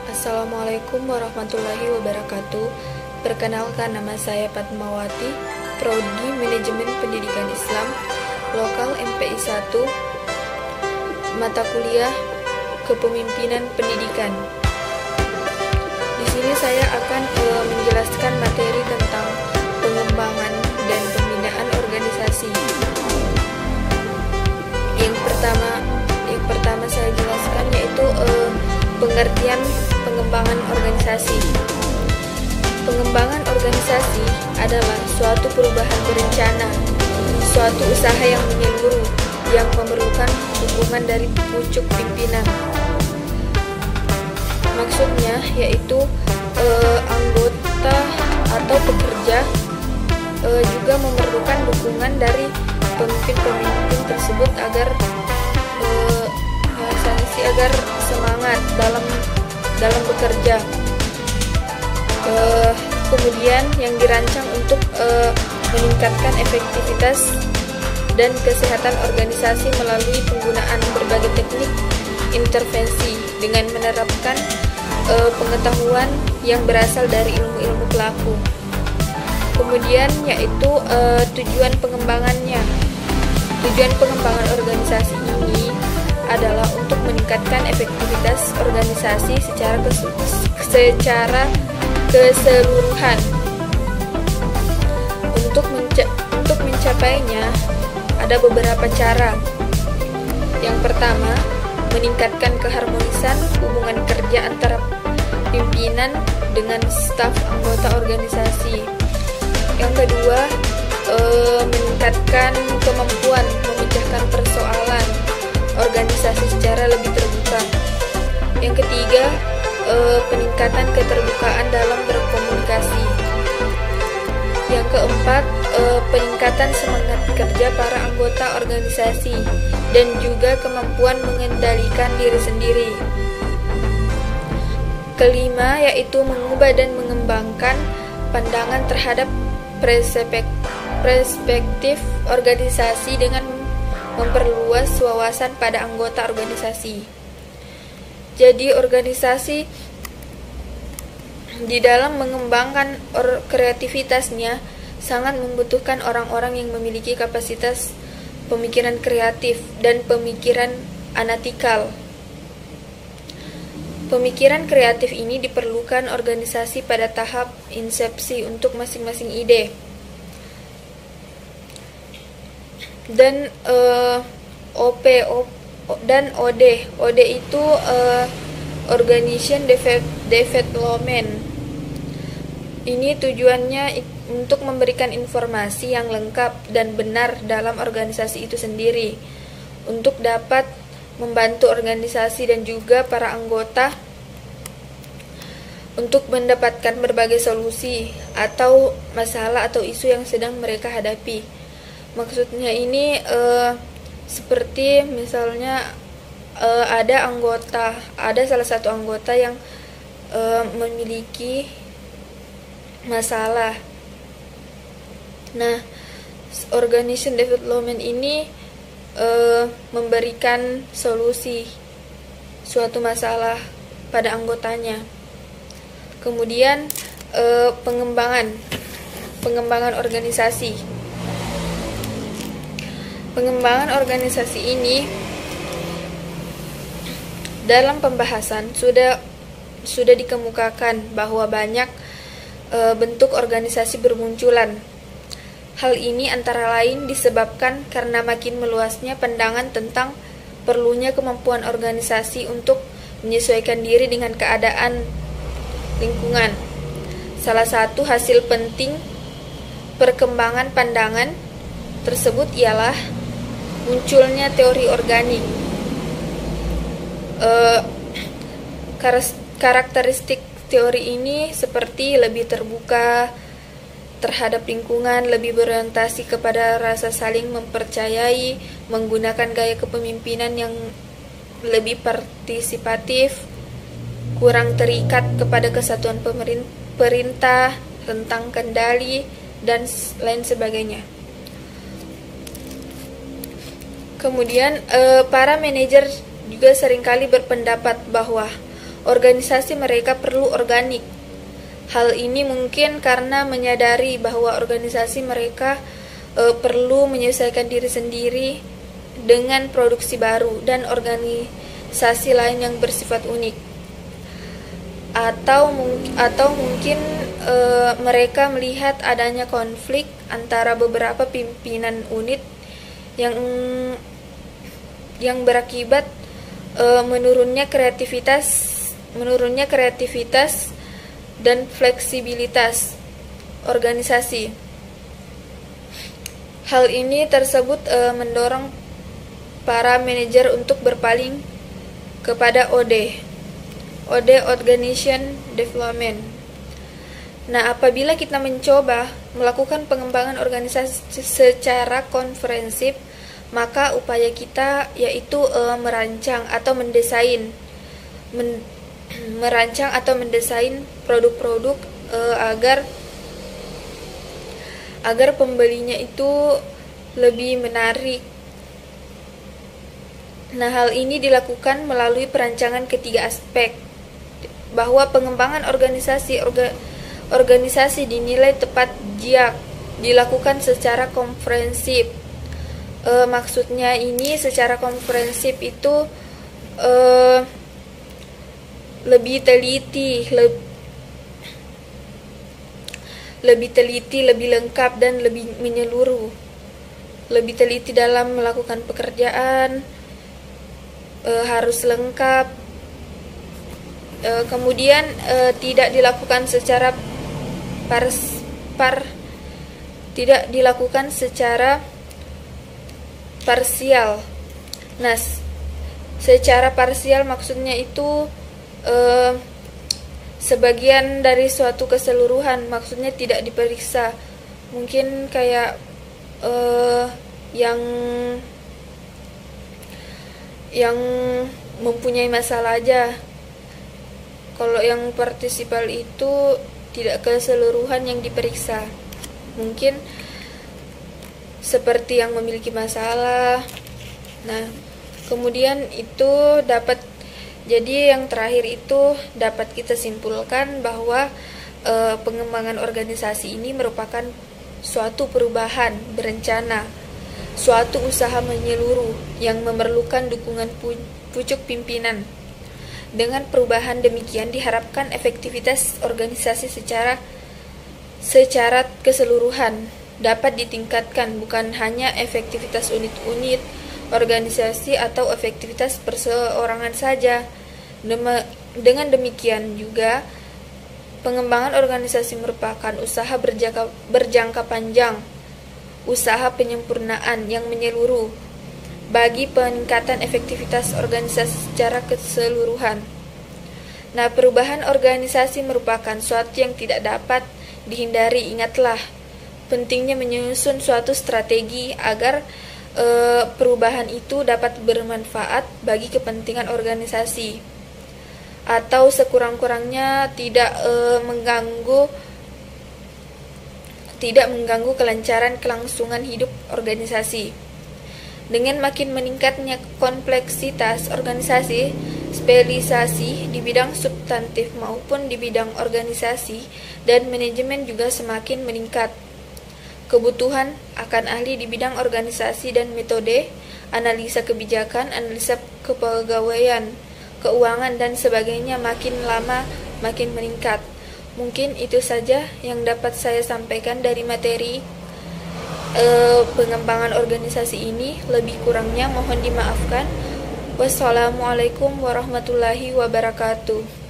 Assalamualaikum warahmatullahi wabarakatuh. Perkenalkan, nama saya Fatmawati, Prodi Manajemen Pendidikan Islam, Lokal MPI 1, mata kuliah Kepemimpinan Pendidikan. Di sini saya akan menjelaskan materi tentang pengembangan dan pembinaan organisasi. Yang pertama saya jelaskan yaitu pengertian pengembangan organisasi. Pengembangan organisasi adalah suatu perubahan berencana, suatu usaha yang menyeluruh yang memerlukan dukungan dari pucuk pimpinan. Maksudnya yaitu anggota atau pekerja juga memerlukan dukungan dari pemimpin-pemimpin tersebut agar agar semangat dalam bekerja. Kemudian yang dirancang untuk meningkatkan efektivitas dan kesehatan organisasi melalui penggunaan berbagai teknik intervensi dengan menerapkan pengetahuan yang berasal dari ilmu-ilmu pelaku. Kemudian yaitu tujuan pengembangannya. Tujuan pengembangan organisasi ini adalah untuk meningkatkan efektivitas organisasi secara keseluruhan. Untuk mencapainya ada beberapa cara. Yang pertama, meningkatkan keharmonisan hubungan kerja antara pimpinan dengan staf anggota organisasi. Yang kedua, meningkatkan kemampuan memecahkan persoalan organisasi secara lebih terbuka. Yang ketiga, peningkatan keterbukaan dalam berkomunikasi. Yang keempat, peningkatan semangat kerja para anggota organisasi dan juga kemampuan mengendalikan diri sendiri. Kelima, yaitu mengubah dan mengembangkan pandangan terhadap perspektif organisasi dengan memperluas wawasan pada anggota organisasi. Jadi organisasi di dalam mengembangkan kreativitasnya sangat membutuhkan orang-orang yang memiliki kapasitas pemikiran kreatif dan pemikiran analitikal. Pemikiran kreatif ini diperlukan organisasi pada tahap insepsi untuk masing-masing ide. Dan OP dan OD. OD itu Organization Development. Ini tujuannya untuk memberikan informasi yang lengkap dan benar dalam organisasi itu sendiri, untuk dapat membantu organisasi dan juga para anggota untuk mendapatkan berbagai solusi atau masalah atau isu yang sedang mereka hadapi. Maksudnya ini seperti misalnya ada salah satu anggota yang memiliki masalah. Nah, organization development ini memberikan solusi suatu masalah pada anggotanya. Kemudian pengembangan organisasi. Pengembangan organisasi ini dalam pembahasan sudah dikemukakan bahwa banyak bentuk organisasi bermunculan. Hal ini antara lain disebabkan karena makin meluasnya pandangan tentang perlunya kemampuan organisasi untuk menyesuaikan diri dengan keadaan lingkungan. Salah satu hasil penting perkembangan pandangan tersebut ialah munculnya teori organik. Karakteristik teori ini seperti lebih terbuka terhadap lingkungan, lebih berorientasi kepada rasa saling mempercayai, menggunakan gaya kepemimpinan yang lebih partisipatif, kurang terikat kepada kesatuan perintah, rentang kendali, dan lain sebagainya. Kemudian para manajer juga seringkali berpendapat bahwa organisasi mereka perlu organik. Hal ini mungkin karena menyadari bahwa organisasi mereka perlu menyesuaikan diri sendiri dengan produksi baru dan organisasi lain yang bersifat unik. Atau mungkin mereka melihat adanya konflik antara beberapa pimpinan unit yang berakibat menurunnya kreativitas dan fleksibilitas organisasi. Hal ini tersebut mendorong para manajer untuk berpaling kepada OD Organization Development. Nah, apabila kita mencoba melakukan pengembangan organisasi secara komprehensif, maka upaya kita yaitu merancang atau mendesain produk-produk agar pembelinya itu lebih menarik. Nah, hal ini dilakukan melalui perancangan ketiga aspek, bahwa pengembangan organisasi dinilai tepat jika dilakukan secara komprehensif. Maksudnya ini secara komprehensif itu lebih teliti, lebih lengkap dan lebih menyeluruh. Lebih teliti dalam melakukan pekerjaan, harus lengkap. Kemudian tidak dilakukan secara parsial. Nah, secara parsial maksudnya itu sebagian dari suatu keseluruhan, maksudnya tidak diperiksa. Mungkin kayak yang mempunyai masalah aja. Kalau yang partisipal itu tidak keseluruhan yang diperiksa. Mungkin seperti yang memiliki masalah. Nah, kemudian itu jadi yang terakhir itu dapat kita simpulkan bahwa pengembangan organisasi ini merupakan suatu perubahan berencana, suatu usaha menyeluruh yang memerlukan dukungan pucuk pimpinan. Dengan perubahan demikian diharapkan efektivitas organisasi secara keseluruhan dapat ditingkatkan, bukan hanya efektivitas unit-unit organisasi atau efektivitas perseorangan saja. Dengan demikian juga pengembangan organisasi merupakan usaha berjangka panjang, usaha penyempurnaan yang menyeluruh bagi peningkatan efektivitas organisasi secara keseluruhan. Nah, perubahan organisasi merupakan suatu yang tidak dapat dihindari. Ingatlah, pentingnya menyusun suatu strategi agar perubahan itu dapat bermanfaat bagi kepentingan organisasi, atau sekurang-kurangnya tidak mengganggu kelancaran kelangsungan hidup organisasi. Dengan makin meningkatnya kompleksitas organisasi, spesialisasi di bidang substantif maupun di bidang organisasi dan manajemen juga semakin meningkat. Kebutuhan akan ahli di bidang organisasi dan metode, analisa kebijakan, analisa kepegawaian, keuangan, dan sebagainya makin lama makin meningkat. Mungkin itu saja yang dapat saya sampaikan dari materi pengembangan organisasi ini. Lebih kurangnya mohon dimaafkan. Wassalamualaikum warahmatullahi wabarakatuh.